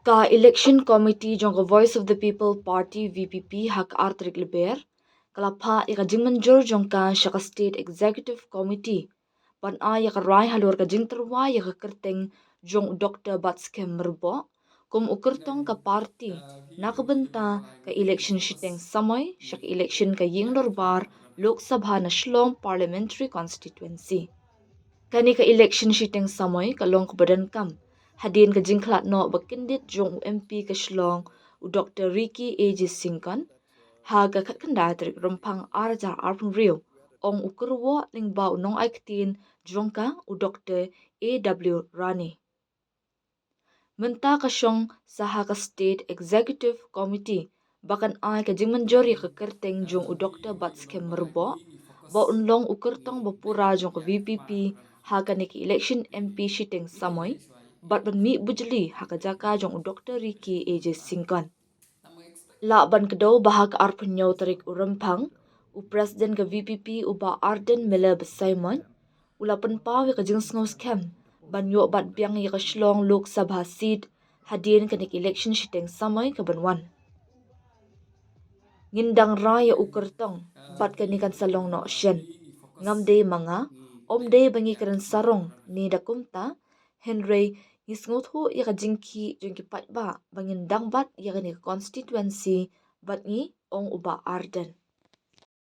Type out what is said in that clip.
Ka election committee jong ka Voice of the People Party VPP hak artrik leber kalapha ika jingmanjor jong ka shaka state executive committee pan a yaka rai halor ka jingterwa yaka kerteng jong Dr. Batskem merbo kum ukertong ka party nakabenta ka election shiteng samoy shaka election ka yinglor bar Lok Sabha na Shlong Parliamentary Constituency. Kani ka election shiteng samoy ka long badan kam hadin ka jingklat no bakindit jong MP ka Shlong u Dr. Ricky A.J. Singkon ha ka katkanda trik rumpang arja arpung riu ong ukurwo lingba unong aiktin jongka u Dr. A.W. Rani. Menta ka syong saha ka State Executive Committee bakan ay ka jingmanjori ka kerteng jong u Dr. Batskem merbo ba unlong ukertong bapura jong ka VPP ha ka niki election MP shiteng samoy bat ban mi bujli ha ka jaka jong u Dr. Ricky A.J. Singkon. La ban kedaw bahag arpunyaw tarik urampang u President ka VPP uba Arden Miller Simon ula penpaw ka jingsngos kem banyo bat biang ka Shlong Lok Sabha seat hadin ka nik election shiteng samoy ka banwan. Ngindang raya ukertong bat kanikan salong no shen ngamde mga omde bangi karan sarong ni dakumta Henry ngisngotho yaka jingki pat ba bangin dangbat yaka ni constituency bat ni ong uba Arden.